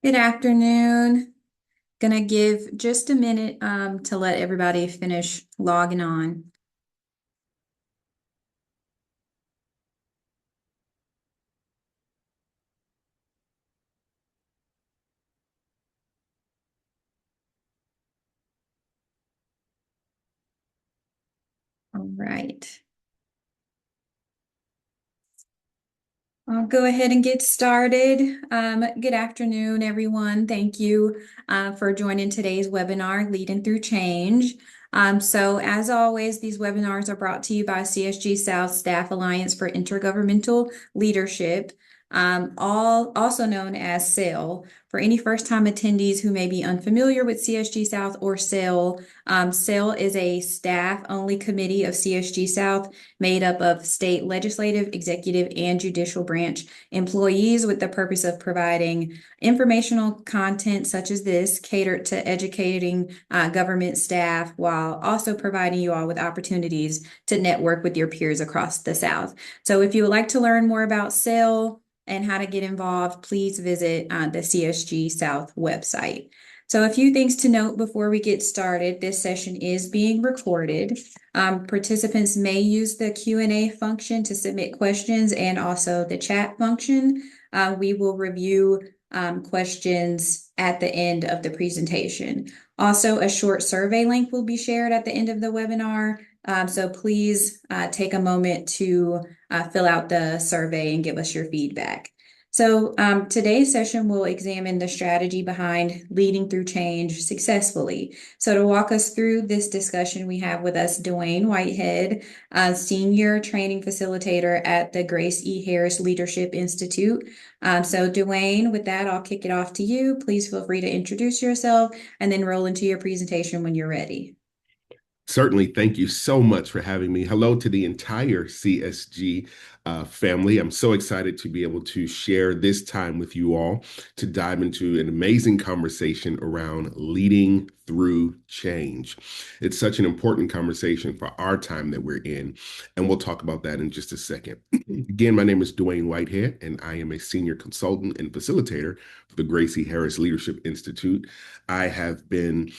Good afternoon. Gonna give just a minute to let everybody finish logging on. All right. I'll go ahead and get started. Good afternoon, everyone. Thank you for joining today's webinar, Leading Through Change. So as always, these webinars are brought to you by CSG South Staff Alliance for Intergovernmental Leadership, also known as SAIL. For any first-time attendees who may be unfamiliar with CSG South or SAIL, SAIL is a staff-only committee of CSG South made up of state legislative, executive, and judicial branch employees with the purpose of providing informational content such as this catered to educating government staff while also providing you all with opportunities to network with your peers across the South. So if you would like to learn more about SAIL and how to get involved, please visit the CSG South website. So a few things to note before we get started. This session is being recorded. Participants may use the Q&A function to submit questions and also the chat function. We will review questions at the end of the presentation. Also, a short survey link will be shared at the end of the webinar. So please take a moment to fill out the survey and give us your feedback. So today's session will examine the strategy behind leading through change successfully. So to walk us through this discussion, we have with us Dwayne Whitehead, Senior Training Facilitator at the Grace E. Harris Leadership Institute. So Dwayne, with that, I'll kick it off to you. Please feel free to introduce yourself and then roll into your presentation when you're ready. Certainly. Thank you so much for having me. Hello to the entire CSG family. I'm so excited to be able to share this time with you all to dive into an amazing conversation around leading through change. It's such an important conversation for our time that we're in, and we'll talk about that in just a second. Again, my name is Dwayne Whitehead, and I am a senior consultant and facilitator for the Gracie Harris Leadership Institute. I have been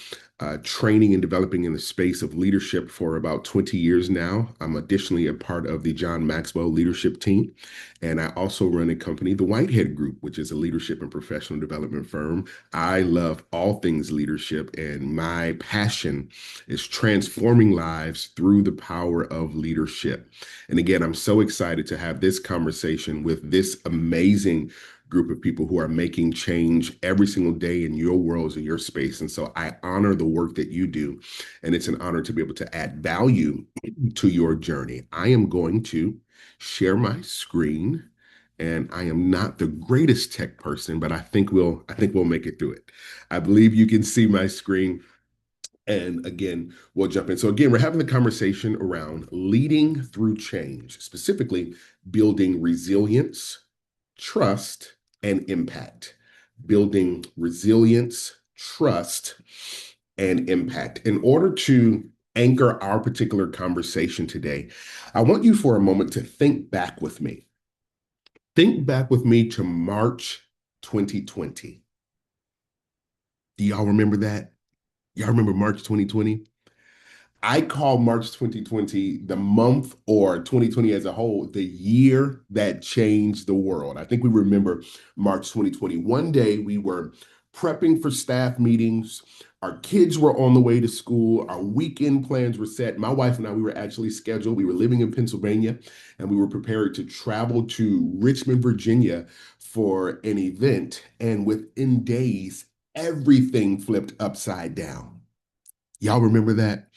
training and developing in the space of leadership for about 20 years now. I'm additionally a part of the John Maxwell leadership team. And I also run a company, the Whitehead Group, which is a leadership and professional development firm. I love all things leadership, and my passion is transforming lives through the power of leadership. And again, I'm so excited to have this conversation with this amazing group of people who are making change every single day in your worlds, in your space. And so I honor the work that you do. And it's an honor to be able to add value to your journey. I am going to share my screen. And I am not the greatest tech person, but I think we'll make it through it. I believe you can see my screen. And again, we'll jump in. So again, we're having the conversation around leading through change, specifically building resilience, trust, and impact. Building resilience, trust, and impact. In order to anchor our particular conversation today, I want you for a moment to think back with me. Think back with me to March 2020. Do y'all remember that? Y'all remember March 2020? I call March 2020 the month, or 2020 as a whole, the year that changed the world. I think we remember March 2020. One day we were prepping for staff meetings. Our kids were on the way to school. Our weekend plans were set. My wife and I, we were actually scheduled. We were living in Pennsylvania, and we were prepared to travel to Richmond, Virginia for an event. And within days, everything flipped upside down. Y'all remember that?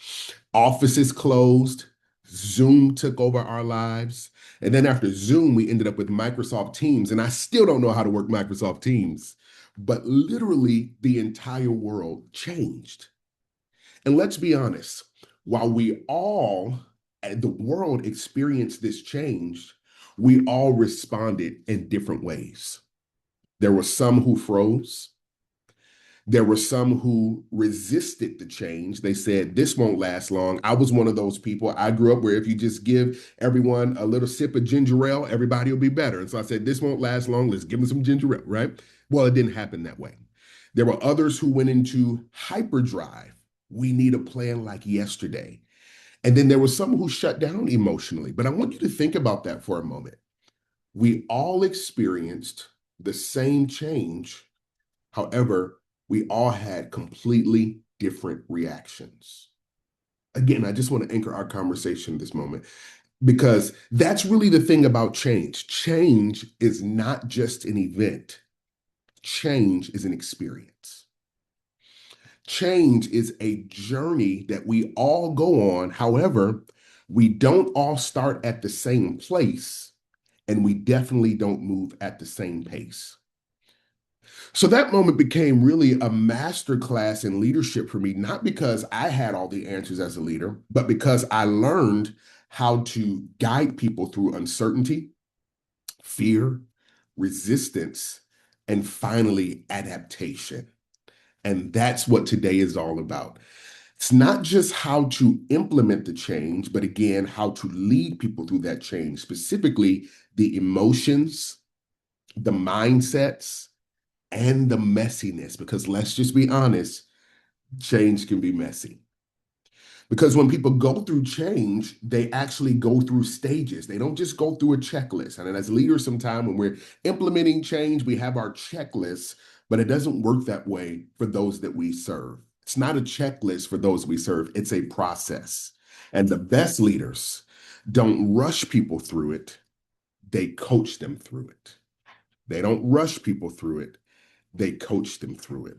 Offices closed, Zoom took over our lives. And then after Zoom, we ended up with Microsoft Teams. And I still don't know how to work Microsoft Teams, but literally the entire world changed. And let's be honest, while the world experienced this change, we all responded in different ways. There were some who froze. There were some who resisted the change. They said, this won't last long. I was one of those people. I grew up where if you just give everyone a little sip of ginger ale, everybody will be better. And so I said, this won't last long. Let's give them some ginger ale, right? Well, it didn't happen that way. There were others who went into hyperdrive. We need a plan like yesterday. And then there was some who shut down emotionally. But I want you to think about that for a moment. We all experienced the same change. However, we all had completely different reactions. Again, I just want to anchor our conversation this moment because that's really the thing about change. Change is not just an event, change is an experience. Change is a journey that we all go on. However, we don't all start at the same place, and we definitely don't move at the same pace. So that moment became really a master class in leadership for me, not because I had all the answers as a leader, but because I learned how to guide people through uncertainty, fear, resistance, and finally adaptation. And that's what today is all about. It's not just how to implement the change, but again, how to lead people through that change, specifically the emotions, the mindsets, and the messiness. Because let's just be honest, change can be messy. Because when people go through change, they actually go through stages. They don't just go through a checklist. And as leaders, sometimes when we're implementing change, we have our checklists, but it doesn't work that way for those that we serve. It's not a checklist for those we serve, it's a process. And the best leaders don't rush people through it, they coach them through it. They don't rush people through it, they coach them through it.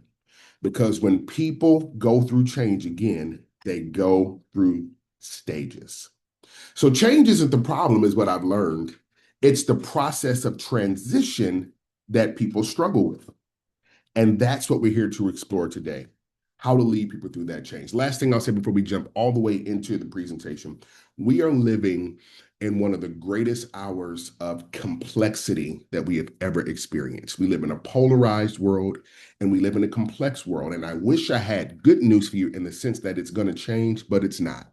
Because when people go through change again, they go through stages. So change isn't the problem, is what I've learned. It's the process of transition that people struggle with. And that's what we're here to explore today, how to lead people through that change. Last thing I'll say before we jump all the way into the presentation, we are living in one of the greatest hours of complexity that we have ever experienced. We live in a polarized world and we live in a complex world. And I wish I had good news for you in the sense that it's going to change, but it's not.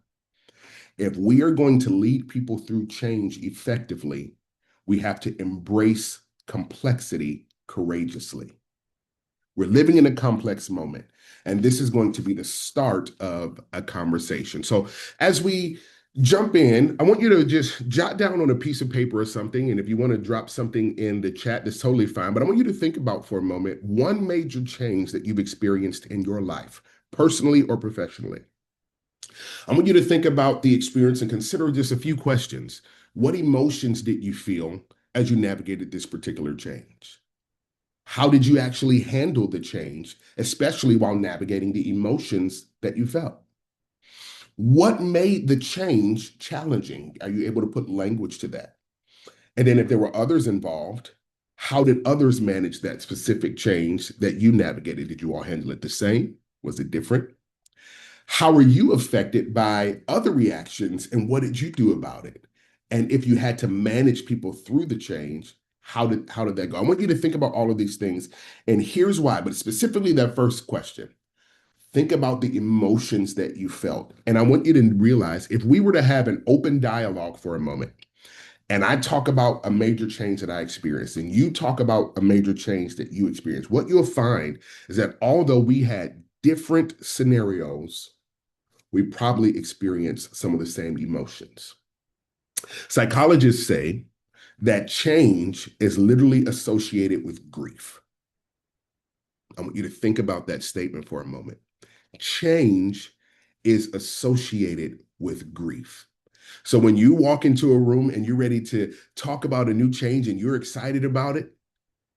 If we are going to lead people through change effectively, we have to embrace complexity courageously. We're living in a complex moment, and this is going to be the start of a conversation. So, as we jump in, I want you to just jot down on a piece of paper or something. And if you want to drop something in the chat, that's totally fine. But I want you to think about for a moment one major change that you've experienced in your life, personally or professionally. I want you to think about the experience and consider just a few questions. What emotions did you feel as you navigated this particular change? How did you actually handle the change, especially while navigating the emotions that you felt? What made the change challenging? Are you able to put language to that? And then if there were others involved, how did others manage that specific change that you navigated? Did you all handle it the same? Was it different? How were you affected by other reactions and what did you do about it? And if you had to manage people through the change, how did that go? I want you to think about all of these things. And here's why, but specifically that first question. Think about the emotions that you felt. And I want you to realize if we were to have an open dialogue for a moment, and I talk about a major change that I experienced, and you talk about a major change that you experienced, what you'll find is that although we had different scenarios, we probably experience some of the same emotions. Psychologists say that change is literally associated with grief. I want you to think about that statement for a moment. Change is associated with grief. So when you walk into a room and you're ready to talk about a new change and you're excited about it,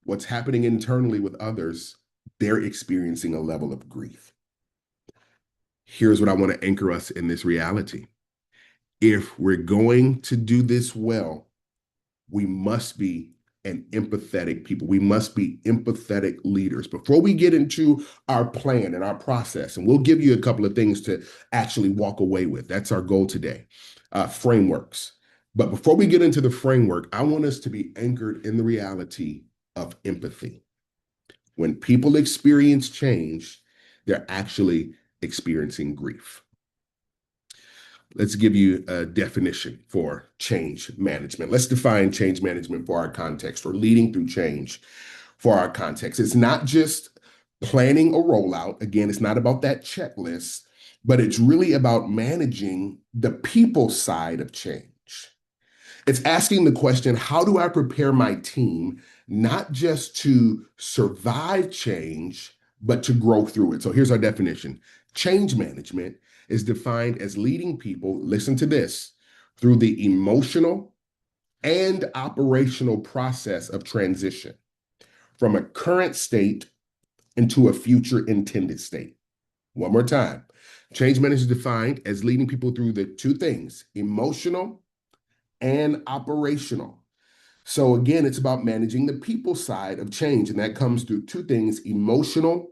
what's happening internally with others, they're experiencing a level of grief. Here's what I want to anchor us in this reality. If we're going to do this well, we must be an empathetic people. We must be empathetic leaders. Before we get into our plan and our process, and we'll give you a couple of things to actually walk away with. That's our goal today, frameworks. But before we get into the framework, I want us to be anchored in the reality of empathy. When people experience change, they're actually experiencing grief. Let's give you a definition for change management. Let's define change management for our context, or leading through change for our context. It's not just planning a rollout. Again, it's not about that checklist, but it's really about managing the people side of change. It's asking the question, how do I prepare my team not just to survive change, but to grow through it? So here's our definition. Change management is defined as leading people, listen to this, through the emotional and operational process of transition from a current state into a future intended state. One more time. Change management is defined as leading people through the two things, emotional and operational. So again, it's about managing the people side of change, and that comes through two things, emotional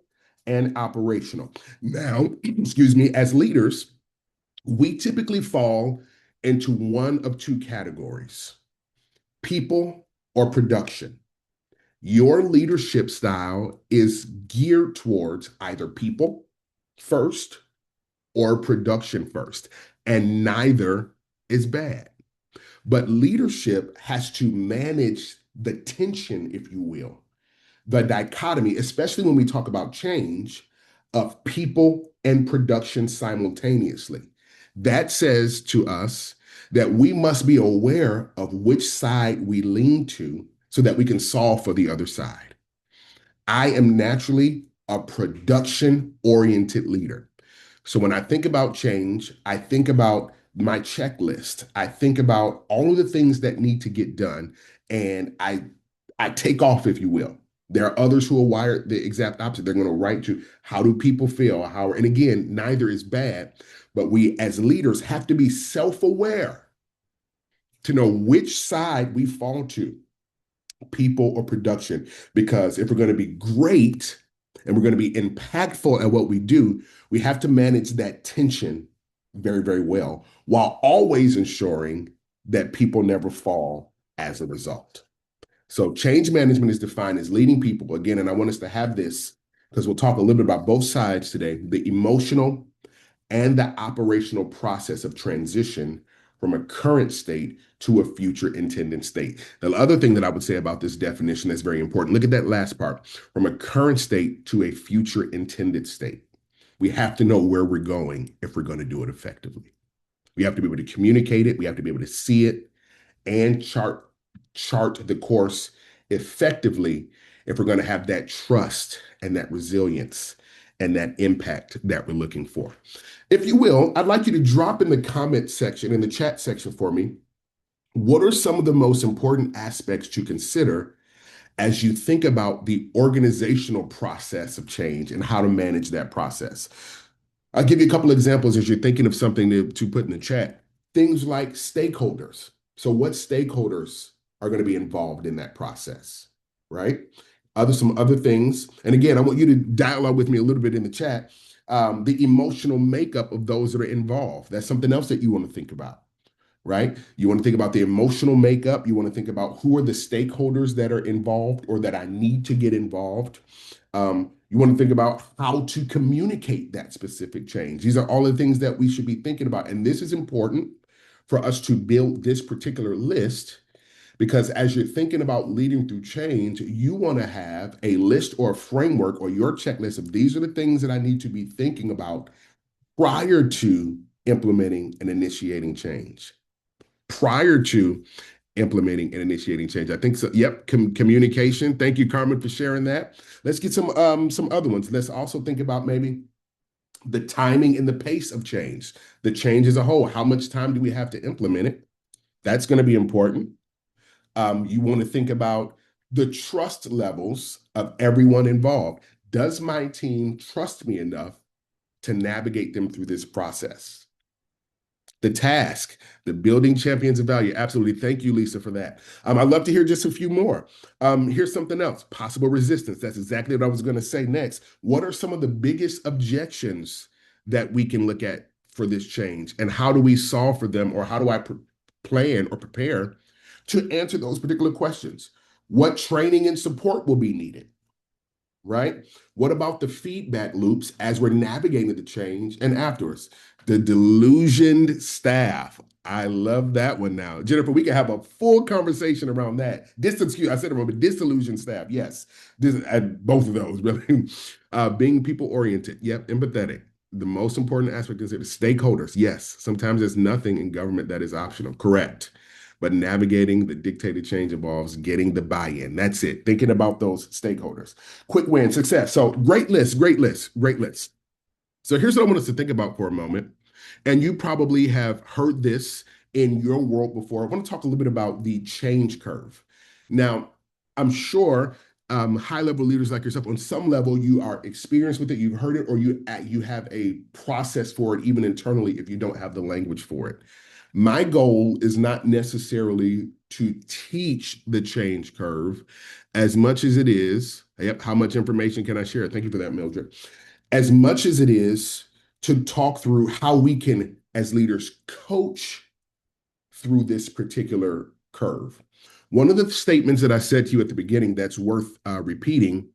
and operational. Now, excuse me, as leaders, we typically fall into one of two categories, people or production. Your leadership style is geared towards either people first or production first, and neither is bad. But leadership has to manage the tension, if you will, the dichotomy, especially when we talk about change, of people and production simultaneously. That says to us that we must be aware of which side we lean to so that we can solve for the other side. I am naturally a production oriented leader. So when I think about change, I think about my checklist. I think about all of the things that need to get done, and I take off, if you will. There are others who are wired the exact opposite. They're going to write to how do people feel? How, and again, neither is bad, but we as leaders have to be self-aware to know which side we fall to, people or production. Because if we're going to be great and we're going to be impactful at what we do, we have to manage that tension very, very well, while always ensuring that people never fall as a result. So change management is defined as leading people, again, and I want us to have this because we'll talk a little bit about both sides today, the emotional and the operational process of transition from a current state to a future intended state. The other thing that I would say about this definition that's very important, look at that last part, from a current state to a future intended state. We have to know where we're going if we're going to do it effectively. We have to be able to communicate it. We have to be able to see it and chart the course effectively if we're going to have that trust and that resilience and that impact that we're looking for. If you will, I'd like you to drop in the comment section, in the chat section for me, what are some of the most important aspects to consider as you think about the organizational process of change and how to manage that process? I'll give you a couple of examples as you're thinking of something to put in the chat. Things like stakeholders. So what stakeholders are going to be involved in that process, right? Some other things. And again, I want you to dialogue with me a little bit in the chat. The emotional makeup of those that are involved. That's something else that you want to think about, right? You want to think about the emotional makeup. You want to think about who are the stakeholders that are involved or that I need to get involved. You want to think about how to communicate that specific change. These are all the things that we should be thinking about. And this is important for us to build this particular list because as you're thinking about leading through change, you want to have a list or a framework or your checklist of these are the things that I need to be thinking about prior to implementing and initiating change. Prior to implementing and initiating change. I think so. Yep, communication. Thank you, Carmen, for sharing that. Let's get some other ones. Let's also think about maybe the timing and the pace of change. The change as a whole. How much time do we have to implement it? That's going to be important. You want to think about the trust levels of everyone involved. Does my team trust me enough to navigate them through this process? The task, the building champions of value. Absolutely. Thank you, Lisa, for that. I'd love to hear just a few more. Here's something else, possible resistance. That's exactly what I was going to say next. What are some of the biggest objections that we can look at for this change? And how do we solve for them? Or how do I plan or prepare to answer those particular questions? What training and support will be needed? right? What about the feedback loops as we're navigating the change and afterwards? The delusioned staff. I love that one now. Jennifer, we can have a full conversation around that. I said it wrong, but disillusioned staff. Yes, both of those really. Being people oriented. Yep, empathetic. The most important aspect is the stakeholders. Yes, sometimes there's nothing in government that is optional. Correct. But navigating the dictated change involves getting the buy-in. That's it. Thinking about those stakeholders. Quick win, success. So great list, great list, great list. So here's what I want us to think about for a moment. And you probably have heard this in your world before. I want to talk a little bit about the change curve. Now, I'm sure high-level leaders like yourself, on some level, you are experienced with it, you've heard it, or you have a process for it, even internally, if you don't have the language for it. My goal is not necessarily to teach the change curve as much as it is, yep, how much information can I share? Thank you for that, Mildred. As much as it is to talk through how we can, as leaders, coach through this particular curve. One of the statements that I said to you at the beginning that's worth repeating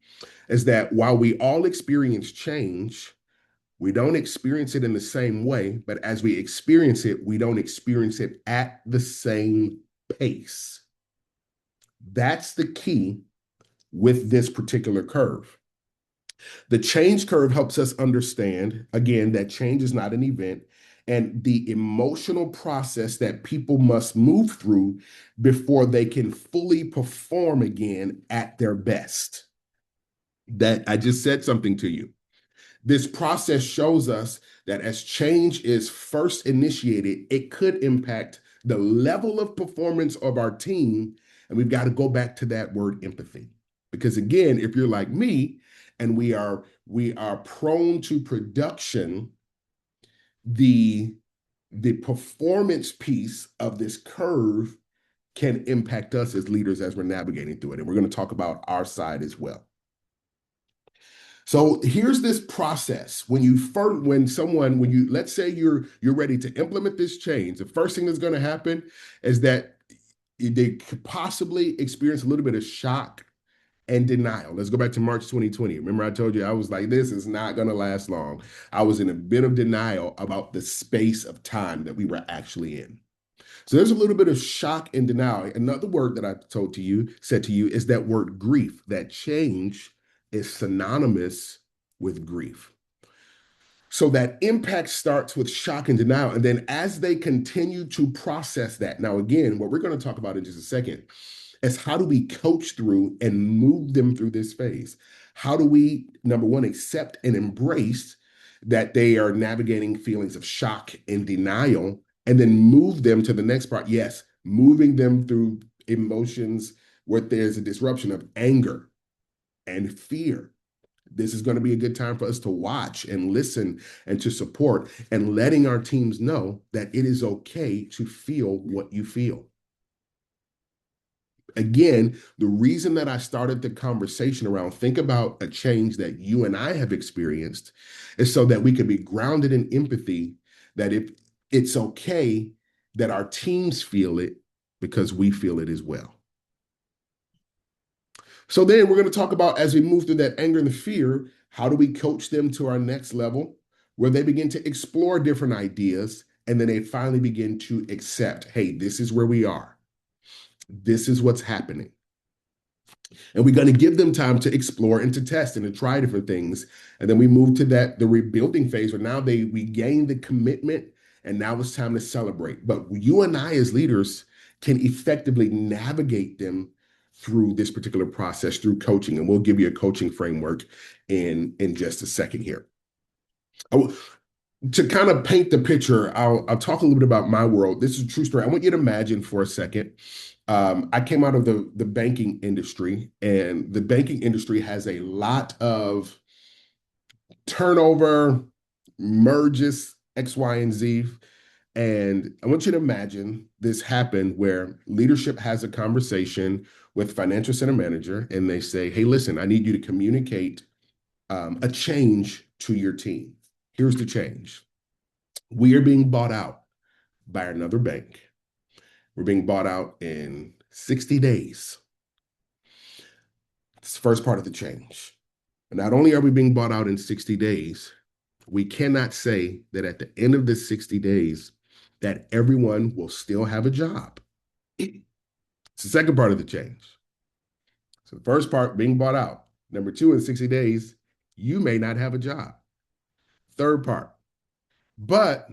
is that while we all experience change, we don't experience it in the same way, but as we experience it, we don't experience it at the same pace. That's the key with this particular curve. The change curve helps us understand, again, that change is not an event and the emotional process that people must move through before they can fully perform again at their best. That I just said something to you. This process shows us that as change is first initiated, it could impact the level of performance of our team. And we've got to go back to that word empathy. Because again, if you're like me and we are prone to production, the the performance piece of this curve can impact us as leaders as we're navigating through it. And we're going to talk about our side as well. So here's this process. Let's say you're ready to implement this change, the first thing that's going to happen is that they could possibly experience a little bit of shock and denial. Let's go back to March 2020. Remember, I told you I was like, this is not going to last long. I was in a bit of denial about the space of time that we were actually in. So there's a little bit of shock and denial. Another word that I said to you, is that word grief. That change is synonymous with grief. So that impact starts with shock and denial. And then as they continue to process that, now, again, what we're going to talk about in just a second is how do we coach through and move them through this phase? How do we, number one, accept and embrace that they are navigating feelings of shock and denial, and then move them to the next part? Yes, moving them through emotions where there's a disruption of anger and fear. This is going to be a good time for us to watch and listen and to support, and letting our teams know that it is okay to feel what you feel. Again, the reason that I started the conversation around think about a change that you and I have experienced is so that we can be grounded in empathy, that if it's okay that our teams feel it because we feel it as well. So then we're going to talk about, as we move through that anger and the fear, how do we coach them to our next level where they begin to explore different ideas and then they finally begin to accept, hey, this is where we are. This is what's happening. And we're going to give them time to explore and to test and to try different things. And then we move to the rebuilding phase where now we gain the commitment and now it's time to celebrate. But you and I as leaders can effectively navigate them through this particular process through coaching. And we'll give you a coaching framework in just a second here. To kind of paint the picture, I'll talk a little bit about my world. This is a true story. I want you to imagine for a second. I came out of the banking industry, and the banking industry has a lot of turnover, merges, X, Y, and Z. And I want you to imagine this happen where leadership has a conversation with financial center manager, and they say, "Hey, listen, I need you to communicate a change to your team. Here's the change. We are being bought out by another bank. We're being bought out in 60 days. It's the first part of the change. Not only are we being bought out in 60 days, we cannot say that at the end of the 60 days that everyone will still have a job. It's the second part of the change. So the first part, being bought out. Number two, in 60 days, you may not have a job. Third part, but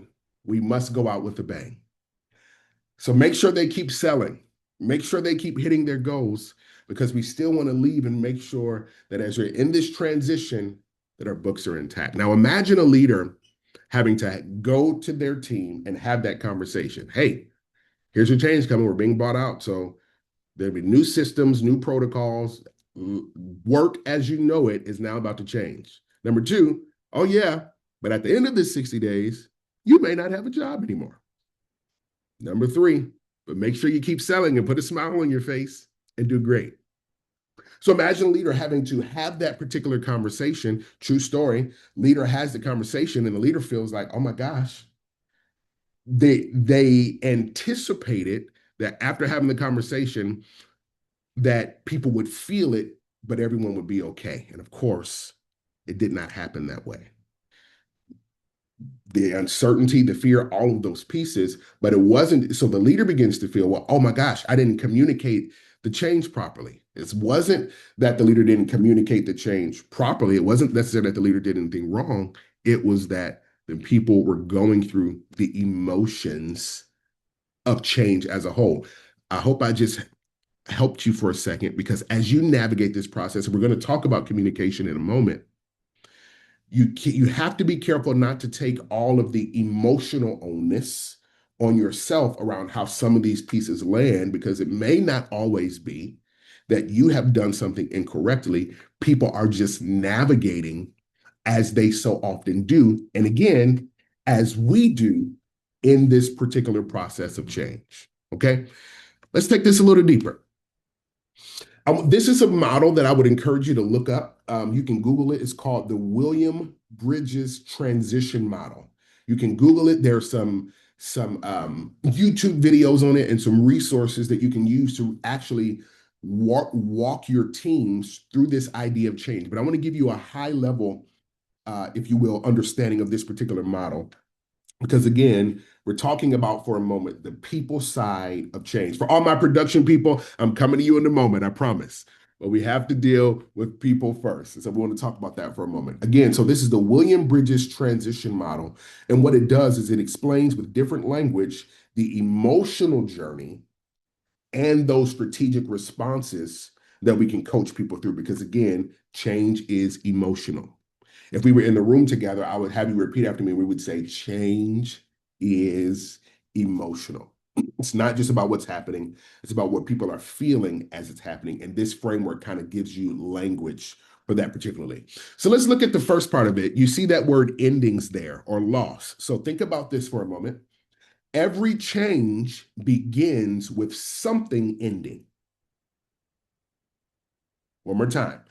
we must go out with a bang. So make sure they keep selling. Make sure they keep hitting their goals because we still want to leave and make sure that as you're in this transition, that our books are intact. Now imagine a leader having to go to their team and have that conversation. Hey, here's your change coming. We're being bought out. So there'll be new systems, new protocols. Work as you know it is now about to change. Number two, oh yeah, but at the end of this 60 days, you may not have a job anymore. Number three, but make sure you keep selling and put a smile on your face and do great. So imagine a leader having to have that particular conversation. True story. Leader has the conversation, and the leader feels like, oh my gosh, they anticipated that after having the conversation, that people would feel it, but everyone would be okay. And of course, it did not happen that way. The uncertainty, the fear, all of those pieces, but it wasn't. So the leader begins to feel, well, oh my gosh, I didn't communicate the change properly. It wasn't that the leader didn't communicate the change properly. It wasn't necessarily that the leader did anything wrong. It was that the people were going through the emotions of change as a whole. I hope I just helped you for a second because as you navigate this process, and we're going to talk about communication in a moment, you have to be careful not to take all of the emotional onus on yourself around how some of these pieces land because it may not always be that you have done something incorrectly. People are just navigating as they so often do. And again, as we do in this particular process of change. Okay, let's take this a little deeper. This is a model that I would encourage you to look up. You can Google it. It's called the William Bridges Transition Model. You can Google it. There's some YouTube videos on it and some resources that you can use to actually walk your teams through this idea of change. But I want to give you a high level, if you will, understanding of this particular model. Because again, we're talking about for a moment the people side of change. For all my production people, I'm coming to you in a moment, I promise. But we have to deal with people first. So we want to talk about that for a moment. Again, so this is the William Bridges transition model. And what it does is it explains with different language the emotional journey and those strategic responses that we can coach people through. Because again, change is emotional. If we were in the room together, I would have you repeat after me. We would say, change is emotional. It's not just about what's happening, it's about what people are feeling as it's happening. And this framework kind of gives you language for that particularly. So let's look at the first part of it. You see that word endings there or loss. So think about this for a moment. Every change begins with something ending. One more time.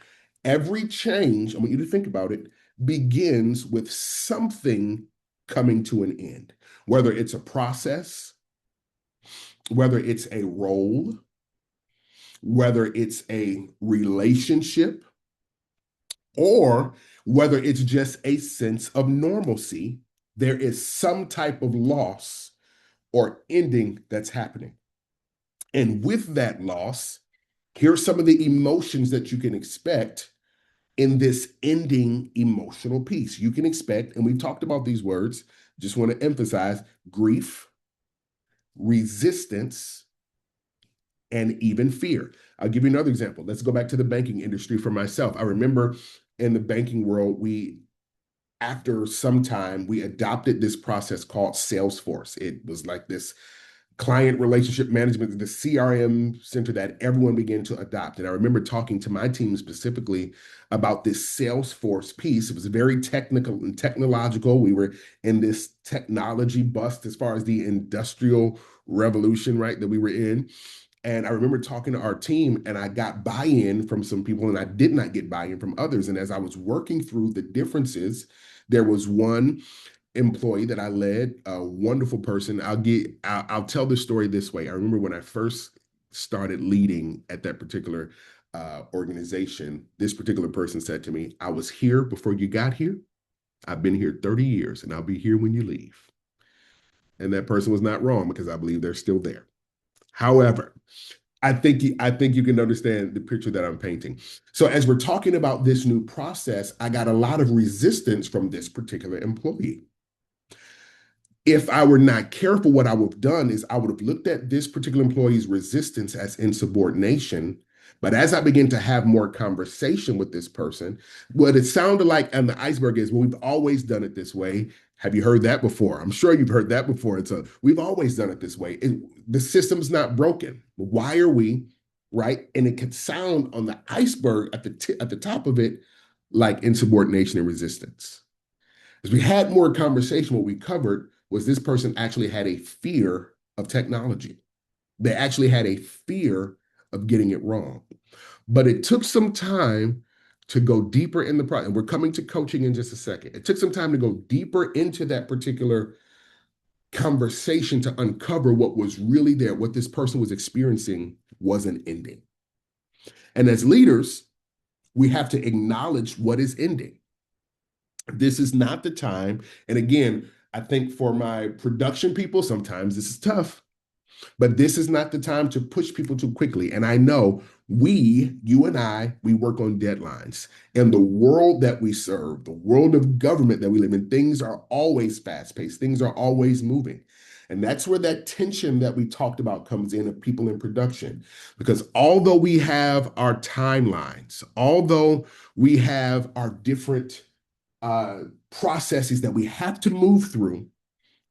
Every change, I want you to think about it, begins with something coming to an end, whether it's a process, whether it's a role, whether it's a relationship, or whether it's just a sense of normalcy. There is some type of loss or ending that's happening. And with that loss, here's some of the emotions that you can expect in this ending emotional piece. You can expect, and we've talked about these words, just want to emphasize grief, resistance, and even fear. I'll give you another example. Let's go back to the banking industry for myself. I remember in the banking world, after some time, we adopted this process called Salesforce. It was like this client relationship management, the CRM center that everyone began to adopt. And I remember talking to my team specifically about this Salesforce piece. It was very technical and technological. We were in this technology bust as far as the industrial revolution, right, that we were in. And I remember talking to our team, and I got buy-in from some people, and I did not get buy-in from others. And as I was working through the differences, there was one employee that I led, a wonderful person. I'll tell the story this way. I remember when I first started leading at that particular organization, this particular person said to me, I was here before you got here. I've been here 30 years and I'll be here when you leave. And that person was not wrong because I believe they're still there. However, I think you can understand the picture that I'm painting. So as we're talking about this new process, I got a lot of resistance from this particular employee. If I were not careful, what I would have done is I would have looked at this particular employee's resistance as insubordination. But as I begin to have more conversation with this person, what it sounded like on the iceberg is, well, we've always done it this way. Have you heard that before? I'm sure you've heard that before. We've always done it this way. The system's not broken. Why are we, right? And it could sound on the iceberg at the top of it like insubordination and resistance. As we had more conversation, what we covered was this person actually had a fear of technology. They actually had a fear of getting it wrong. But it took some time to go deeper in the process. And we're coming to coaching in just a second. It took some time to go deeper into that particular conversation to uncover what was really there, what this person was experiencing wasn't ending. And as leaders, we have to acknowledge what is ending. This is not the time. And again, I think for my production people, sometimes this is tough, but this is not the time to push people too quickly. And I know you and I, we work on deadlines. And the world that we serve, the world of government that we live in, things are always fast paced, things are always moving. And that's where that tension that we talked about comes in of people in production. Because although we have our timelines, although we have our different processes that we have to move through,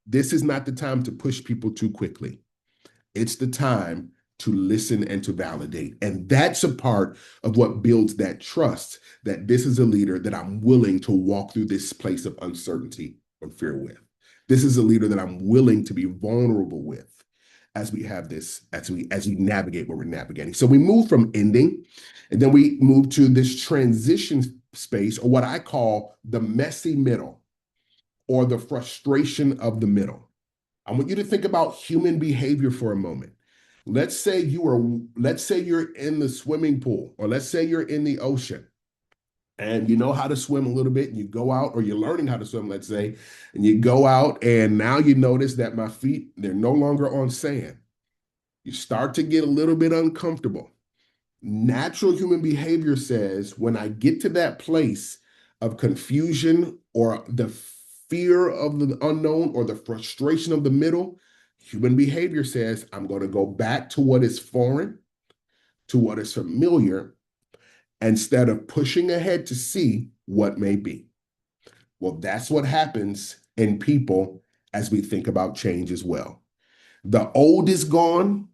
this is not the time to push people too quickly. It's the time to listen and to validate. And that's a part of what builds that trust that this is a leader that I'm willing to walk through this place of uncertainty or fear with. This is a leader that I'm willing to be vulnerable with as we have this, as we navigate what we're navigating. So we move from ending, and then we move to this transition space, or what I call the messy middle, or the frustration of the middle. I want you to think about human behavior for a moment. Let's say you're in the swimming pool, or let's say you're in the ocean, and you know how to swim a little bit, and you go out, or you're learning how to swim, let's say, and you go out, and now you notice that my feet, they're no longer on sand. You start to get a little bit uncomfortable. Natural human behavior says when I get to that place of confusion or the fear of the unknown or the frustration of the middle, human behavior says I'm going to go back to what is foreign, to what is familiar, instead of pushing ahead to see what may be. Well, that's what happens in people as we think about change as well. The old is gone,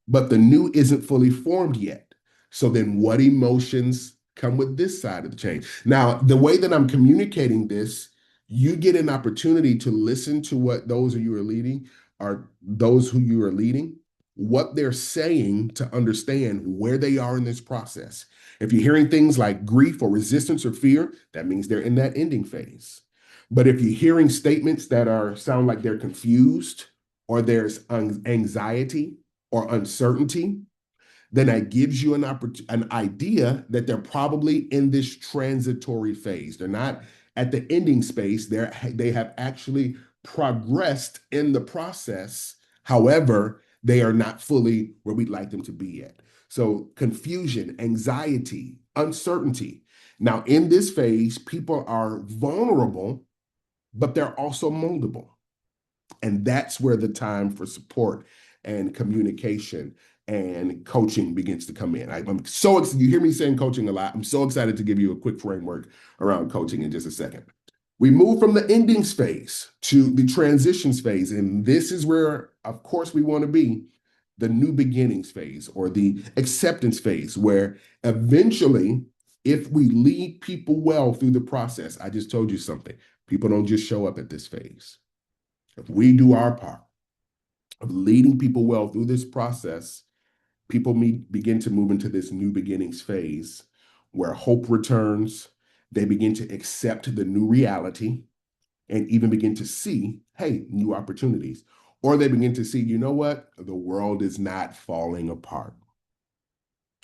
but the new isn't fully formed yet. So then what emotions come with this side of the change? Now, the way that I'm communicating this, you get an opportunity to listen to what those who you are leading are those who you are leading, what they're saying to understand where they are in this process. If you're hearing things like grief or resistance or fear, that means they're in that ending phase. But if you're hearing statements that sound like they're confused or there's anxiety or uncertainty, then that gives you an idea that they're probably in this transitory phase. They're not at the ending space. They have actually progressed in the process. However, they are not fully where we'd like them to be yet. So confusion, anxiety, uncertainty. Now, in this phase, people are vulnerable, but they're also moldable. And that's where the time for support and communication and coaching begins to come in. I'm so excited. You hear me saying coaching a lot. I'm so excited to give you a quick framework around coaching in just a second. We move from the endings phase to the transitions phase. And this is where, of course, we want to be the new beginnings phase or the acceptance phase, where eventually, if we lead people well through the process, I just told you something, people don't just show up at this phase. If we do our part of leading people well through this process, people begin to move into this new beginnings phase where hope returns. They begin to accept the new reality and even begin to see, hey, new opportunities. Or they begin to see, you know what? The world is not falling apart.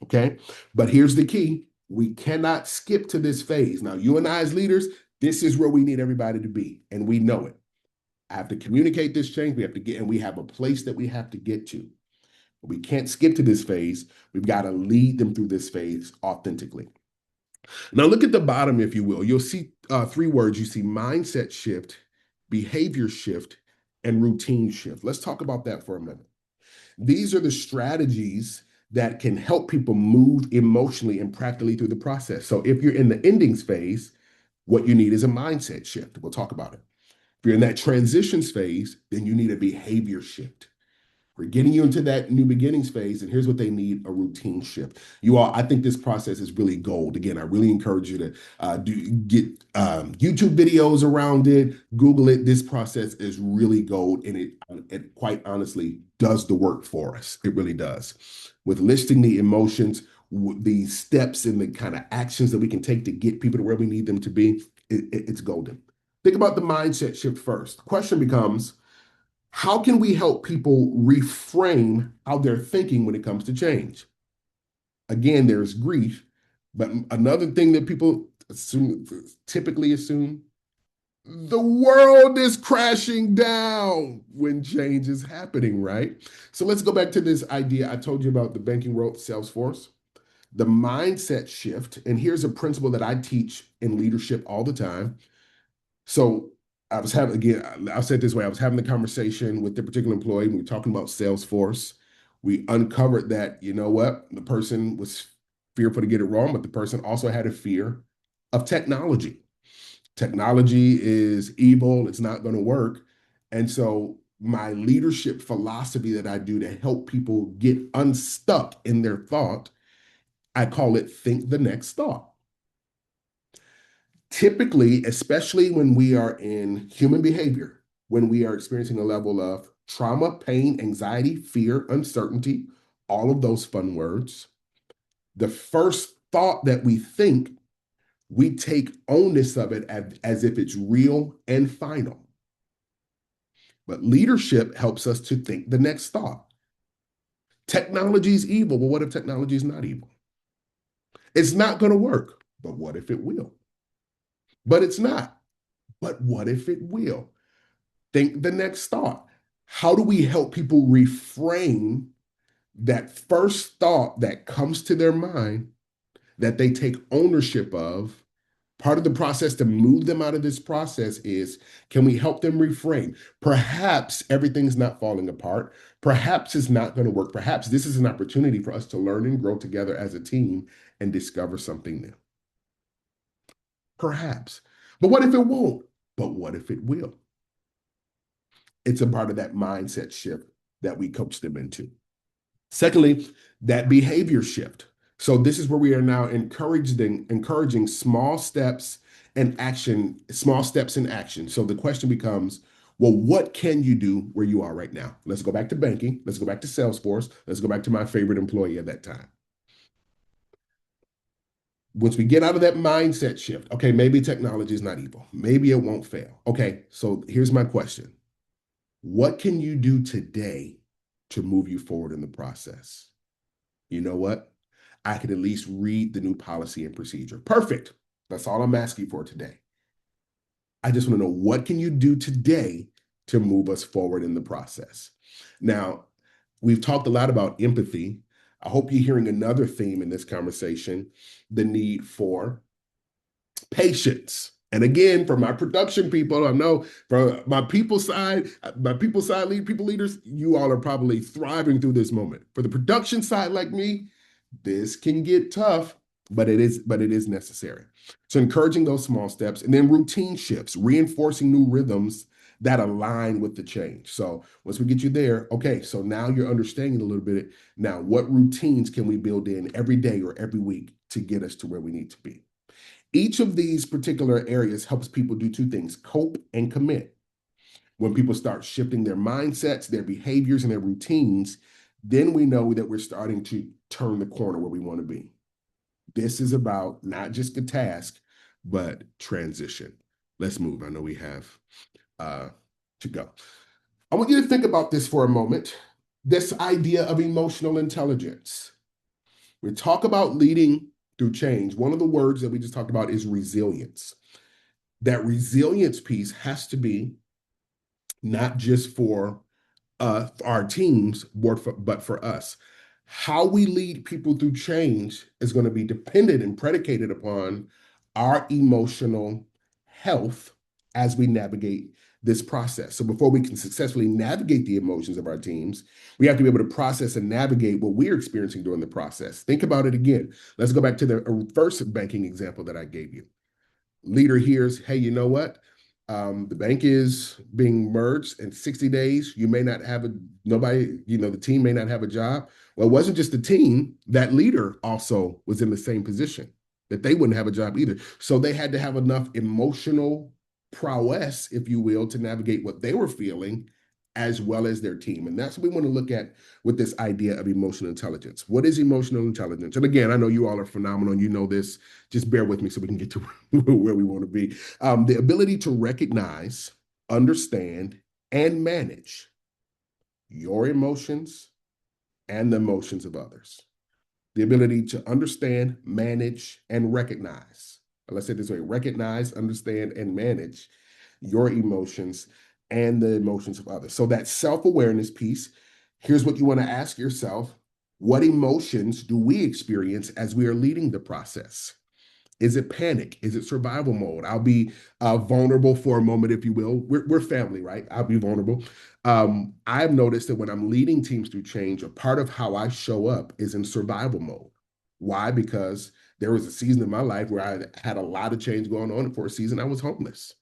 Okay. But here's the key: we cannot skip to this phase. Now, you and I, as leaders, this is where we need everybody to be, and we know it. I have to communicate this change. We have to get, and we have a place that we have to get to. We can't skip to this phase. We've got to lead them through this phase authentically. Now, look at the bottom, if you will. You'll see three words. You see mindset shift, behavior shift, and routine shift. Let's talk about that for a minute. These are the strategies that can help people move emotionally and practically through the process. So, if you're in the endings phase, what you need is a mindset shift. We'll talk about it. If you're in that transitions phase, then you need a behavior shift. We're getting you into that new beginnings phase, and here's what they need: a routine shift. You all, I think this process is really gold. Again, I really encourage you to get YouTube videos around it, Google it. This process is really gold, and it quite honestly does the work for us. It really does. With listing the emotions, the steps, and the kind of actions that we can take to get people to where we need them to be, it's golden. Think about the mindset shift first. The question becomes, how can we help people reframe how they're thinking when it comes to change? Again, there's grief, but another thing that people typically assume, the world is crashing down when change is happening, right? So let's go back to this idea I told you about, the banking world, Salesforce, the mindset shift. And here's a principle that I teach in leadership all the time. So I was having, again, I'll say it this way: I was having the conversation with the particular employee. We were talking about Salesforce. We uncovered that, you know what, the person was fearful to get it wrong, but the person also had a fear of technology. Technology is evil, it's not going to work. And so my leadership philosophy that I do to help people get unstuck in their thought, I call it think the next thought. Typically, especially when we are in human behavior, when we are experiencing a level of trauma, pain, anxiety, fear, uncertainty, all of those fun words, the first thought that we think, we take onus of it as if it's real and final. But leadership helps us to think the next thought. Technology is evil. Well, what if technology is not evil? It's not going to work. But what if it will? But it's not. But what if it will? Think the next thought. How do we help people reframe that first thought that comes to their mind that they take ownership of? Part of the process to move them out of this process is, can we help them reframe? Perhaps everything's not falling apart. Perhaps it's not going to work. Perhaps this is an opportunity for us to learn and grow together as a team and discover something new. Perhaps. But what if it won't? But what if it will? It's a part of that mindset shift that we coach them into. Secondly, that behavior shift. So this is where we are now encouraging small steps in action. So the question becomes, well, what can you do where you are right now? Let's go back to banking. Let's go back to Salesforce. Let's go back to my favorite employee at that time. Once we get out of that mindset shift, okay, maybe technology is not evil. Maybe it won't fail. Okay, so here's my question. What can you do today to move you forward in the process? You know what? I could at least read the new policy and procedure. Perfect. That's all I'm asking for today. I just want to know, what can you do today to move us forward in the process? Now, we've talked a lot about empathy. I hope you're hearing another theme in this conversation: the need for patience. And again, for my production people, I know for my people side lead, people leaders, you all are probably thriving through this moment. For the production side, like me, this can get tough, but it is necessary. So encouraging those small steps, and then routine shifts, reinforcing new rhythms that align with the change. So once we get you there, okay, so now you're understanding a little bit. Now, what routines can we build in every day or every week to get us to where we need to be? Each of these particular areas helps people do two things: cope and commit. When people start shifting their mindsets, their behaviors, and their routines, then we know that we're starting to turn the corner where we want to be. This is about not just a task, but transition. Let's move. I know we have uh, to go. I want you to think about this for a moment. This idea of emotional intelligence. We talk about leading through change. One of the words that we just talked about is resilience. That resilience piece has to be not just for our teams, but for us. How we lead people through change is going to be dependent and predicated upon our emotional health as we navigate this process. So before we can successfully navigate the emotions of our teams, we have to be able to process and navigate what we're experiencing during the process. Think about it again. Let's go back to the first banking example that I gave you. Leader hears, hey, you know what? The bank is being merged in 60 days. You may not have nobody, the team may not have a job. Well, it wasn't just the team, that leader also was in the same position that they wouldn't have a job either. So they had to have enough emotional prowess, if you will, to navigate what they were feeling as well as their team. And that's what we want to look at with this idea of emotional intelligence. What is emotional intelligence? And again, I know you all are phenomenal and you know this. Just bear with me so we can get to where we want to be. The ability to recognize, understand, and manage your emotions and the emotions of others. The ability to understand, manage, and recognize. Let's say it this way: recognize, understand, and manage your emotions and the emotions of others. So that self-awareness piece, here's what you want to ask yourself: what emotions do we experience as we are leading the process? Is it panic? Is it survival mode? I'll be vulnerable for a moment, if you will. We're family, right? I'll be vulnerable. I've noticed that when I'm leading teams through change, a part of how I show up is in survival mode. Why? Because there was a season in my life where I had a lot of change going on, and for a season I was homeless.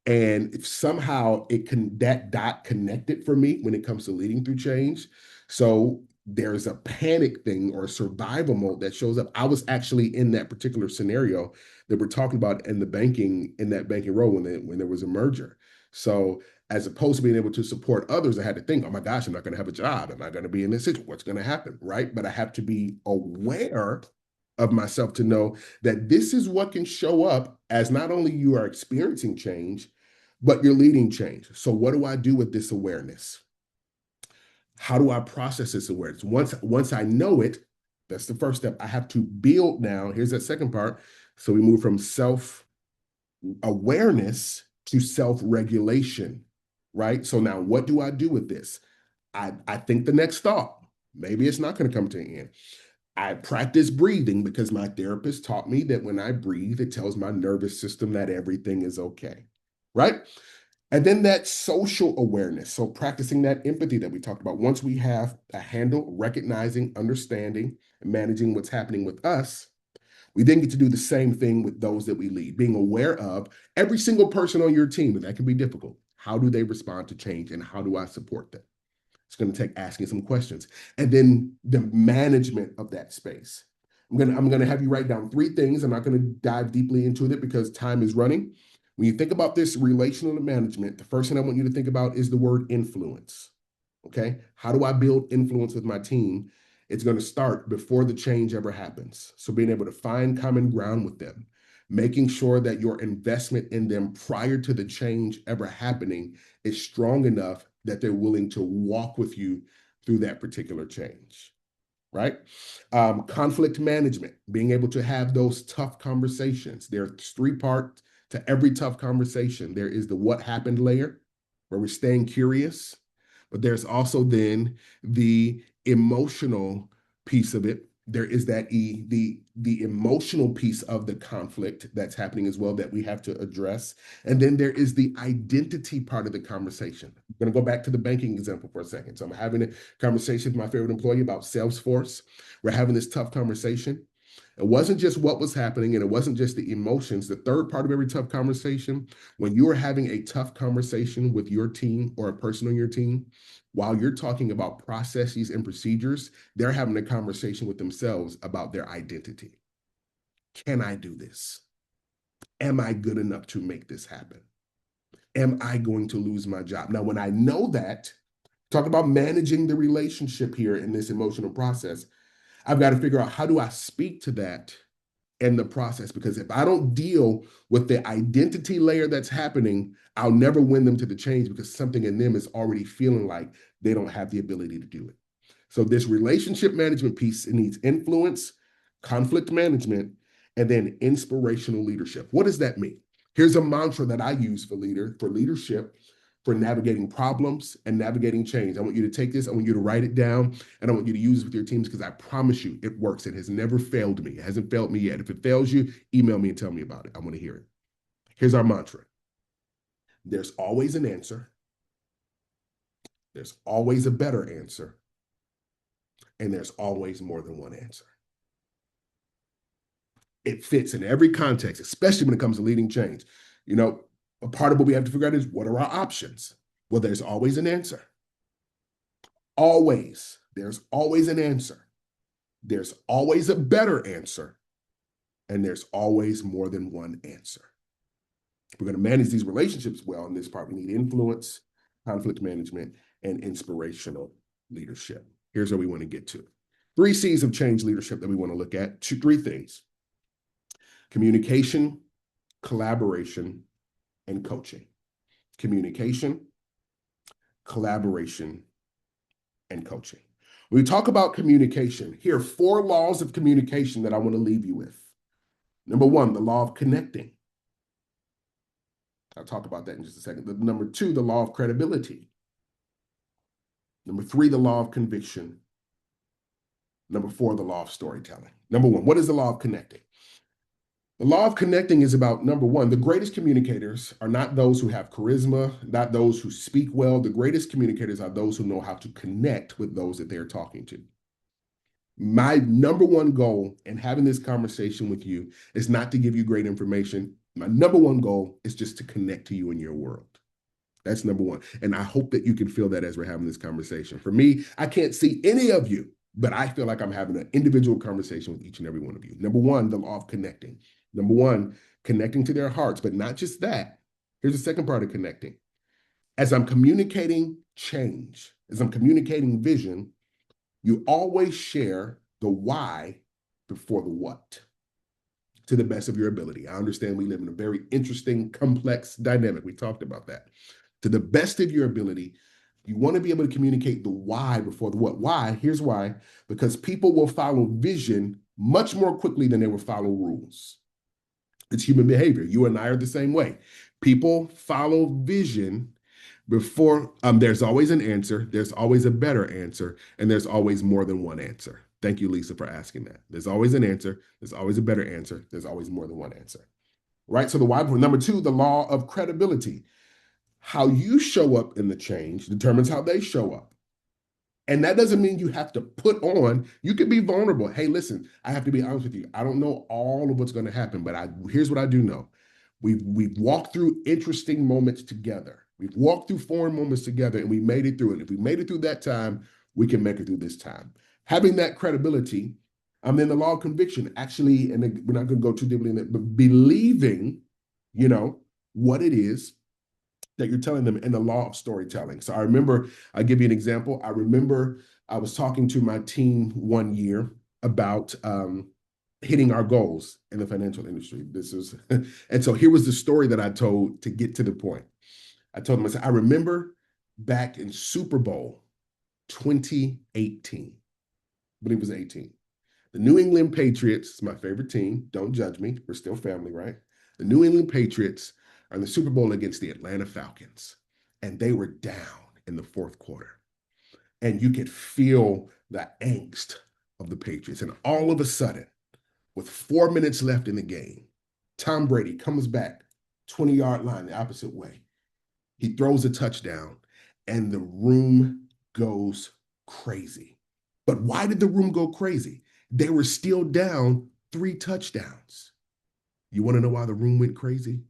And if somehow it can that dot connected for me when it comes to leading through change. So there's a panic thing or a survival mode that shows up. I was actually in that particular scenario that we're talking about in that banking role when there was a merger. So as opposed to being able to support others, I had to think, oh my gosh, I'm not going to have a job. Am I going to be in this situation? What's going to happen? Right. But I have to be aware of myself to know that this is what can show up as not only you are experiencing change, but you're leading change. So what do I do with this awareness? How do I process this awareness? Once I know it, that's the first step. I have to build now. Here's that second part. So we move from self awareness to self regulation, right? So now what do I do with this? I think the next thought. Maybe it's not going to come to an end. I practice breathing because my therapist taught me that when I breathe, it tells my nervous system that everything is okay, right? And then that social awareness. So practicing that empathy that we talked about. Once we have a handle, recognizing, understanding, and managing what's happening with us, we then get to do the same thing with those that we lead, being aware of every single person on your team, and that can be difficult. How do they respond to change and how do I support them? It's going to take asking some questions. And then the management of that space. I'm gonna have you write down three things. I'm not going to dive deeply into it because time is running. When you think about this relational management, the first thing I want you to think about is the word influence. Okay. How do I build influence with my team? It's going to start before the change ever happens. So being able to find common ground with them, making sure that your investment in them prior to the change ever happening is strong enough that they're willing to walk with you through that particular change, right? Conflict management, being able to have those tough conversations. There's three parts to every tough conversation. There is the what happened layer, where we're staying curious, but there's also then the emotional piece of it. There is the emotional piece of the conflict that's happening as well that we have to address. And then there is the identity part of the conversation. I'm going to go back to the banking example for a second. So I'm having a conversation with my favorite employee about Salesforce. We're having this tough conversation. It wasn't just what was happening and it wasn't just the emotions. The third part of every tough conversation, when you are having a tough conversation with your team or a person on your team, while you're talking about processes and procedures, they're having a conversation with themselves about their identity. Can I do this? Am I good enough to make this happen? Am I going to lose my job? Now, when I know that, talk about managing the relationship here in this emotional process, I've got to figure out how do I speak to that in the process, because if I don't deal with the identity layer that's happening, I'll never win them to the change because something in them is already feeling like they don't have the ability to do it. So this relationship management piece, it needs influence, conflict management, and then inspirational leadership. What does that mean? Here's a mantra that I use for leadership, for navigating problems and navigating change. I want you to take this, I want you to write it down, and I want you to use it with your teams because I promise you it works. It has never failed me. It hasn't failed me yet. If it fails you, email me and tell me about it. I want to hear it. Here's our mantra. There's always an answer. There's always a better answer. And there's always more than one answer. It fits in every context, especially when it comes to leading change. You know, a part of what we have to figure out is what are our options? Well, there's always an answer. Always. There's always an answer. There's always a better answer. And there's always more than one answer. If we're going to manage these relationships well in this part, we need influence, conflict management, and inspirational leadership. Here's where we want to get to. 3 C's of change leadership that we want to look at. Three things: communication, collaboration, and coaching. Communication, collaboration, and coaching. When we talk about communication, here are 4 laws of communication that I want to leave you with. Number 1, the law of connecting. I'll talk about that in just a second. Number 2, the law of credibility. Number 3, the law of conviction. Number 4, the law of storytelling. Number 1, what is the law of connecting? The law of connecting is about, number 1, the greatest communicators are not those who have charisma, not those who speak well. The greatest communicators are those who know how to connect with those that they're talking to. My number 1 goal in having this conversation with you is not to give you great information. My number 1 goal is just to connect to you in your world. That's number 1. And I hope that you can feel that as we're having this conversation. For me, I can't see any of you, but I feel like I'm having an individual conversation with each and every one of you. Number 1, the law of connecting. Number 1, connecting to their hearts, but not just that. Here's the second part of connecting. As I'm communicating change, as I'm communicating vision, you always share the why before the what to the best of your ability. I understand we live in a very interesting, complex dynamic. We talked about that. To the best of your ability, you want to be able to communicate the why before the what. Why? Here's why. Because people will follow vision much more quickly than they will follow rules. It's human behavior. You and I are the same way. People follow vision before there's always an answer, there's always a better answer, and there's always more than one answer. Thank you, Lisa, for asking that. There's always an answer, there's always a better answer, there's always more than one answer. Right? So the why. Number 2, the law of credibility. How you show up in the change determines how they show up. And that doesn't mean you have to put on, you can be vulnerable. Hey, listen, I have to be honest with you. I don't know all of what's going to happen, but here's what I do know. We've walked through interesting moments together. We've walked through foreign moments together and we made it through it. If we made it through that time, we can make it through this time. Having that credibility, then the law of conviction, actually, and we're not going to go too deeply in it, but believing, what it is that you're telling them, and the law of storytelling. So I remember, I'll give you an example. I remember I was talking to my team one year about hitting our goals in the financial industry. And so here was the story that I told to get to the point. I told them, I said, I remember back in Super Bowl 2018, I believe it was 18. The New England Patriots, my favorite team, don't judge me, we're still family, right? The New England Patriots are in the Super Bowl against the Atlanta Falcons, and they were down in the fourth quarter. And you could feel the angst of the Patriots. And all of a sudden, with 4 minutes left in the game, Tom Brady comes back 20-yard line the opposite way. He throws a touchdown, and the room goes crazy. But why did the room go crazy? They were still down 3 touchdowns. You want to know why the room went crazy?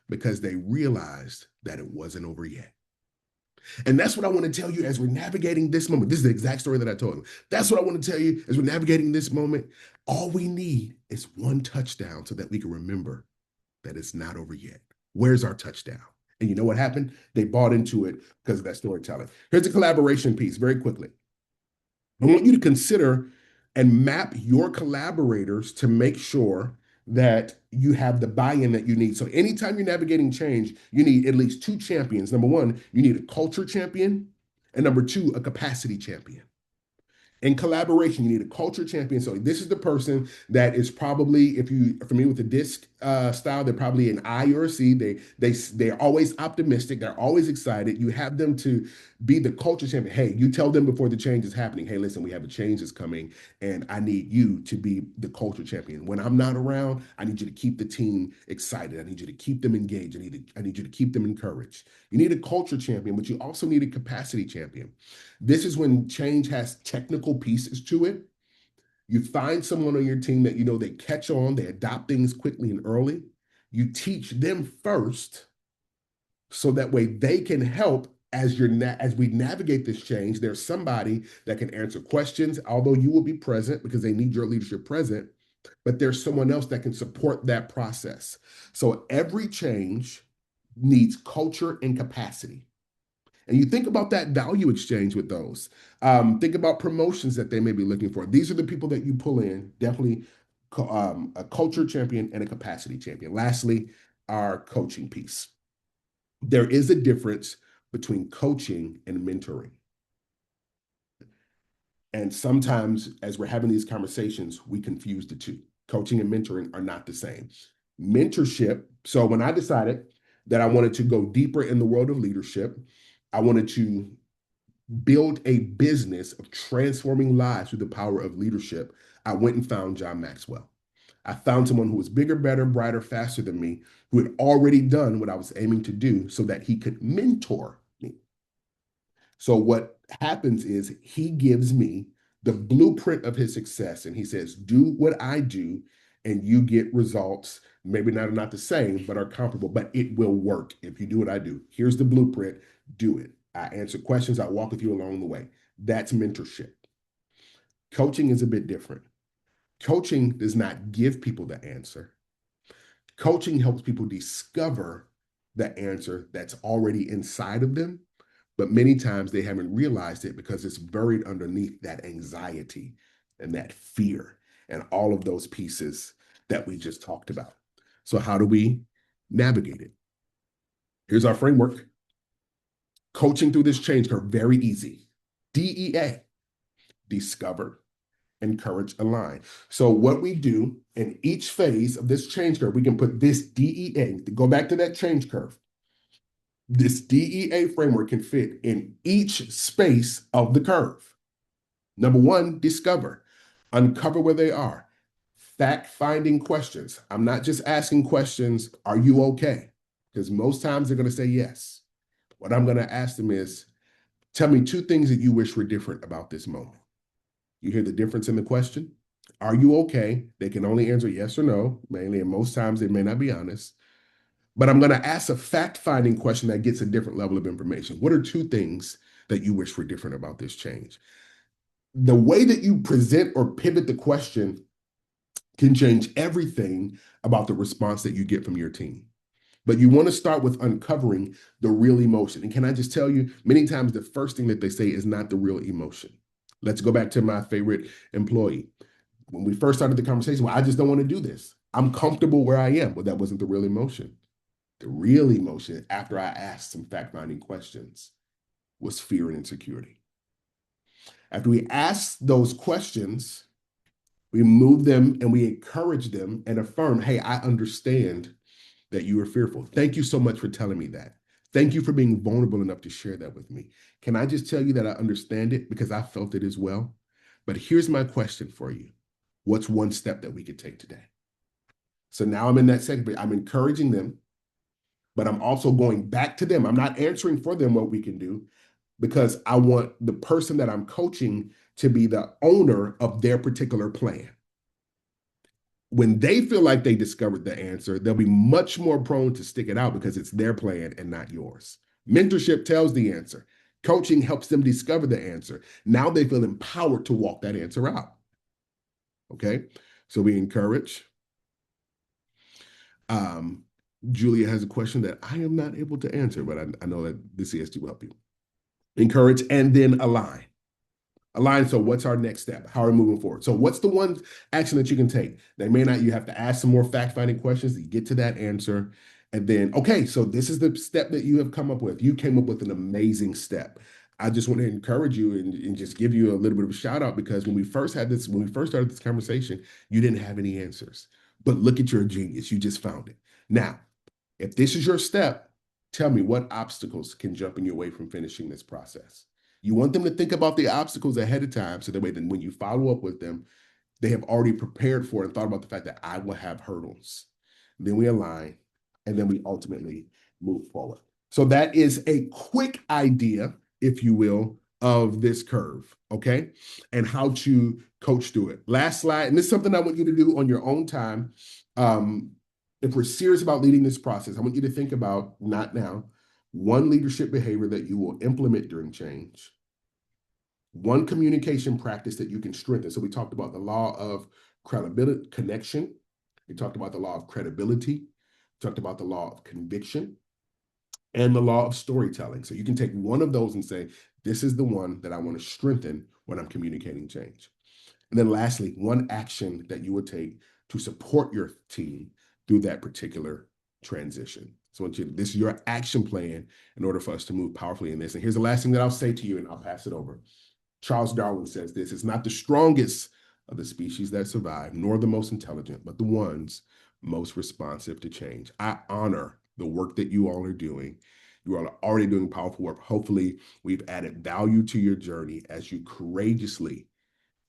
Because they realized that it wasn't over yet. And that's what I want to tell you as we're navigating this moment. This is the exact story that I told him. That's what I want to tell you as we're navigating this moment. All we need is 1 touchdown so that we can remember that it's not over yet. Where's our touchdown? And you know what happened? They bought into it because of that storytelling. Here's a collaboration piece very quickly. I want you to consider and map your collaborators to make sure that you have the buy-in that you need. So anytime you're navigating change, you need at least 2 champions. Number 1, you need a culture champion, and number 2, a capacity champion. In collaboration, you need a culture champion. So this is the person that is probably, if you are familiar with the disc style, they're probably an I or a C. They're always optimistic. They're always excited. You have them to be the culture champion. Hey, you tell them before the change is happening. Hey, listen, we have a change that's coming, and I need you to be the culture champion. When I'm not around, I need you to keep the team excited. I need you to keep them engaged. I need you to keep them encouraged. You need a culture champion, but you also need a capacity champion. This is when change has technical pieces to it. You find someone on your team that you know they catch on, they adopt things quickly and early. You teach them first so that way they can help as we navigate this change. There's somebody that can answer questions, although you will be present because they need your leadership present, but there's someone else that can support that process. So every change needs culture and capacity. And you think about that value exchange with those. Think about promotions that they may be looking for. These are the people that you pull in, definitely a culture champion and a capacity champion. Lastly, our coaching piece. There is a difference between coaching and mentoring. And sometimes, as we're having these conversations, we confuse the two. Coaching and mentoring are not the same. Mentorship, so when I decided that I wanted to go deeper in the world of leadership, I wanted to build a business of transforming lives through the power of leadership, I went and found John Maxwell. I found someone who was bigger, better, brighter, faster than me, who had already done what I was aiming to do so that he could mentor me. So what happens is he gives me the blueprint of his success and he says, do what I do and you get results. Maybe not the same, but are comparable, but it will work if you do what I do. Here's the blueprint, do it. I answer questions, I walk with you along the way. That's mentorship. Coaching is a bit different. Coaching does not give people the answer. Coaching helps people discover the answer that's already inside of them, but many times they haven't realized it because it's buried underneath that anxiety and that fear and all of those pieces that we just talked about. So, how do we navigate it? Here's our framework. Coaching through this change curve, very easy. DEA, discover, encourage, align. So what we do in each phase of this change curve, we can put this DEA, to go back to that change curve. This DEA framework can fit in each space of the curve. Number one, discover, uncover where they are. Fact-finding questions. I'm not just asking questions, are you okay? Because most times they're going to say yes. What I'm going to ask them is, tell me two things that you wish were different about this moment. You hear the difference in the question? Are you okay? They can only answer yes or no, mainly, and most times they may not be honest. But I'm going to ask a fact-finding question that gets a different level of information. What are two things that you wish were different about this change? The way that you present or pivot the question can change everything about the response that you get from your team. But you want to start with uncovering the real emotion. And can I just tell you, many times the first thing that they say is not the real emotion. Let's go back to my favorite employee. When we first started the conversation, well, I just don't want to do this. I'm comfortable where I am. Well, that wasn't the real emotion. The real emotion, after I asked some fact-finding questions, was fear and insecurity. After we asked those questions, we move them and we encourage them and affirm, hey, I understand that you are fearful. Thank you so much for telling me that. Thank you for being vulnerable enough to share that with me. Can I just tell you that I understand it because I felt it as well? But here's my question for you. What's one step that we could take today? So now I'm in that segment. I'm encouraging them, but I'm also going back to them. I'm not answering for them what we can do because I want the person that I'm coaching to be the owner of their particular plan. When they feel like they discovered the answer, they'll be much more prone to stick it out because it's their plan and not yours. Mentorship tells the answer. Coaching helps them discover the answer. Now they feel empowered to walk that answer out. Okay. So we encourage. Um, Julia has a question that I am not able to answer, but I know that the CSG will help you. Encourage and then align. Align. So what's our next step? How are we moving forward? So what's the one action that you can take? They may not, you have to ask some more fact-finding questions to get to that answer. And then, okay, so this is the step that you have come up with. You came up with an amazing step. I just want to encourage you and just give you a little bit of a shout out because when we first started this conversation, you didn't have any answers. But look at your genius. You just found it. Now, if this is your step, tell me what obstacles can jump in your way from finishing this process. You want them to think about the obstacles ahead of time so that way then when you follow up with them, they have already prepared for and thought about the fact that I will have hurdles. Then we align and then we ultimately move forward. So that is a quick idea, if you will, of this curve, okay? And how to coach through it. Last slide, and this is something I want you to do on your own time. If we're serious about leading this process, I want you to think about, not now, one leadership behavior that you will implement during change, one communication practice that you can strengthen. So we talked about the law of credibility, connection. We talked about the law of credibility. We talked about the law of conviction and the law of storytelling. So you can take one of those and say, this is the one that I want to strengthen when I'm communicating change. And then lastly, one action that you would take to support your team through that particular transition. So this is your action plan in order for us to move powerfully in this. And here's the last thing that I'll say to you, and I'll pass it over. Charles Darwin says this: it's not the strongest of the species that survive, nor the most intelligent, but the ones most responsive to change. I honor the work that you all are doing. You all are already doing powerful work. Hopefully, we've added value to your journey as you courageously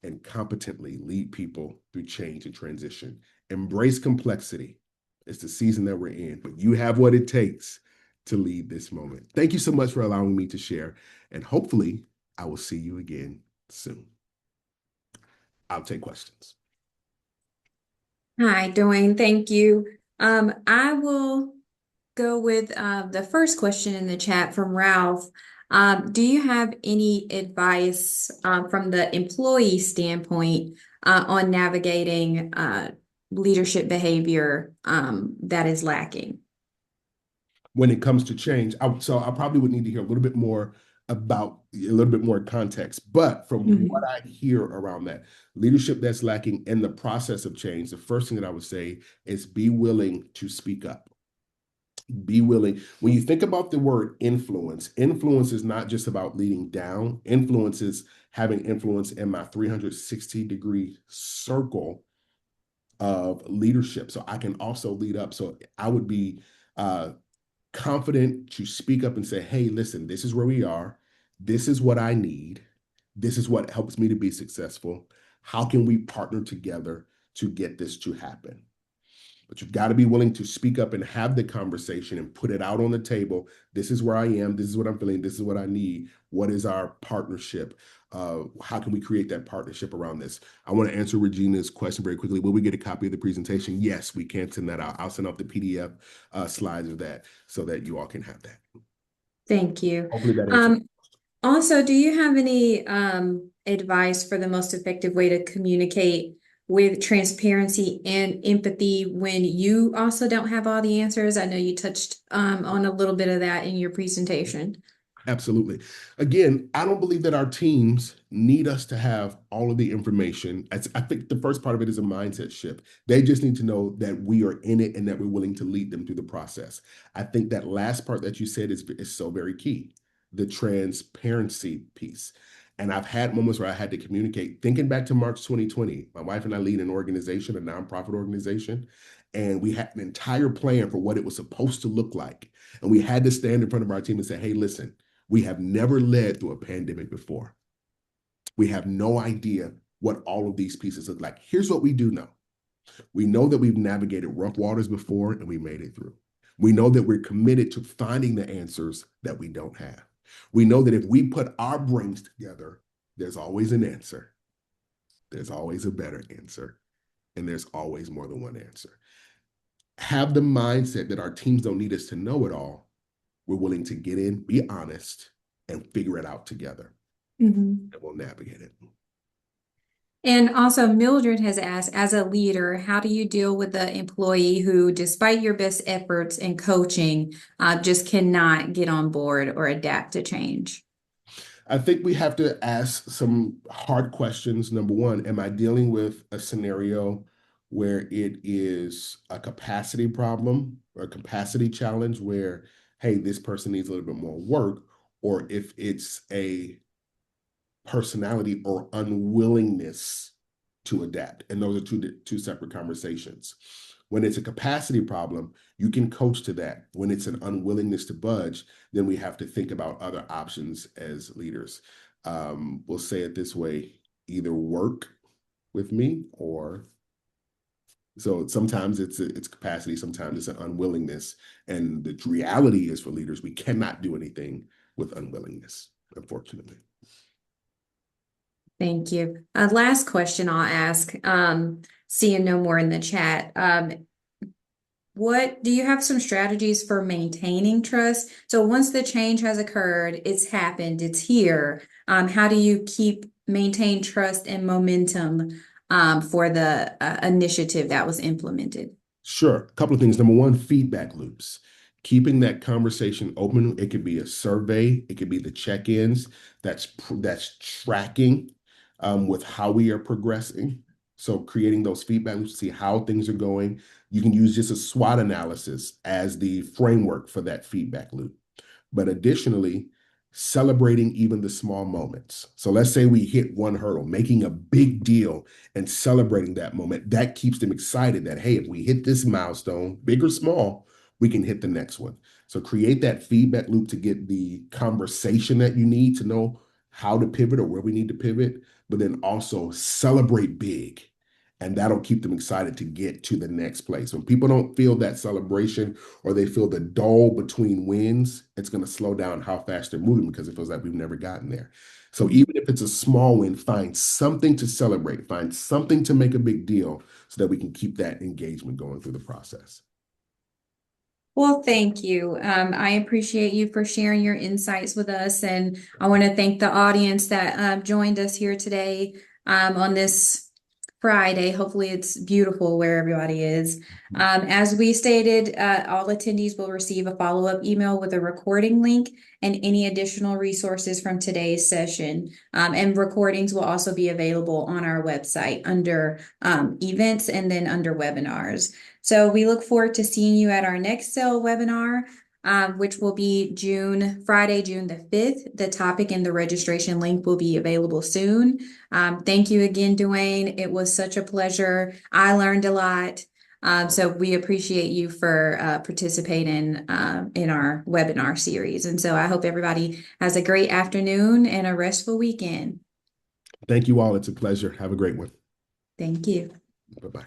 and competently lead people through change and transition. Embrace complexity. It's the season that we're in, but you have what it takes to lead this moment. Thank you so much for allowing me to share, and hopefully, I will see you again soon. I'll take questions. Hi, Dwayne. Thank you. I will go with the first question in the chat from Ralph. Do you have any advice from the employee standpoint on navigating leadership behavior that is lacking? When it comes to change, so I probably would need to hear a little bit more about a little bit more context. But from what Mhm. I hear around that leadership that's lacking in the process of change, the first thing that I would say is be willing to speak up. Be willing. When you think about the word influence, influence is not just about leading down. Influence is having influence in my 360-degree circle of leadership. So I can also lead up. So I would be confident to speak up and say, hey, listen, this is where we are. This is what I need. This is what helps me to be successful. How can we partner together to get this to happen? But you've got to be willing to speak up and have the conversation and put it out on the table. This is where I am. This is what I'm feeling. This is what I need. What is our partnership? How can we create that partnership around this? I want to answer Regina's question very quickly. Will we get a copy of the presentation? Yes, we can send that out. I'll send out the PDF slides of that so that you all can have that. Thank you. Hopefully that answers. Um, Also, do you have any advice for the most effective way to communicate with transparency and empathy when you also don't have all the answers? I know you touched on a little bit of that in your presentation. Absolutely. Again, I don't believe that our teams need us to have all of the information. I think the first part of it is a mindset shift. They just need to know that we are in it and that we're willing to lead them through the process. I think that last part that you said is so very key, the transparency piece. And I've had moments where I had to communicate. Thinking back to March 2020, my wife and I lead an organization, a nonprofit organization, and we had an entire plan for what it was supposed to look like. And we had to stand in front of our team and say, hey, listen, we have never led through a pandemic before. We have no idea what all of these pieces look like. Here's what we do know. We know that we've navigated rough waters before and we made it through. We know that we're committed to finding the answers that we don't have. We know that if we put our brains together, there's always an answer. There's always a better answer. And there's always more than one answer. Have the mindset that our teams don't need us to know it all. We're willing to get in, be honest, and figure it out together. Mhm. And we'll navigate it. And also, Mildred has asked, as a leader, how do you deal with the employee who, despite your best efforts and coaching, just cannot get on board or adapt to change? I think we have to ask some hard questions. Number one, am I dealing with a scenario where it is a capacity problem or a capacity challenge where, hey, this person needs a little bit more work? or if it's a personality or unwillingness to adapt. And those are two separate conversations. When it's a capacity problem, you can coach to that. When it's an unwillingness to budge, then we have to think about other options as leaders. We'll say it this way, either work with me or so sometimes it's capacity, sometimes it's an unwillingness. And the reality is for leaders, we cannot do anything with unwillingness, unfortunately. Thank you. Last question I'll ask, seeing no more in the chat. What do you have some strategies for maintaining trust? So once the change has occurred, it's happened, it's here. How do you maintain trust and momentum for the initiative that was implemented? Sure. A couple of things. Number one, feedback loops. Keeping that conversation open. It could be a survey. It could be the check-ins. That's tracking with how we are progressing. So creating those feedback loops to see how things are going. You can use just a SWOT analysis as the framework for that feedback loop. But additionally, celebrating even the small moments. So let's say we hit one hurdle, making a big deal and celebrating that moment. That keeps them excited that, hey, if we hit this milestone, big or small, we can hit the next one. So create that feedback loop to get the conversation that you need to know how to pivot or where we need to pivot, but then also celebrate big. And that'll keep them excited to get to the next place. When people don't feel that celebration or they feel the dull between wins, it's going to slow down how fast they're moving because it feels like we've never gotten there. So even if it's a small win, find something to celebrate, find something to make a big deal so that we can keep that engagement going through the process. Well, thank you. I appreciate you for sharing your insights with us. And I want to thank the audience that joined us here today on this Friday. Hopefully, it's beautiful where everybody is. As we stated, all attendees will receive a follow-up email with a recording link and any additional resources from today's session. And recordings will also be available on our website under events and then under webinars. So we look forward to seeing you at our next sale webinar, which will be Friday, June the 5th. The topic and the registration link will be available soon. Thank you again, Dwayne. It was such a pleasure. I learned a lot. So we appreciate you for participating in our webinar series. And so I hope everybody has a great afternoon and a restful weekend. Thank you all. It's a pleasure. Have a great one. Thank you. Bye bye.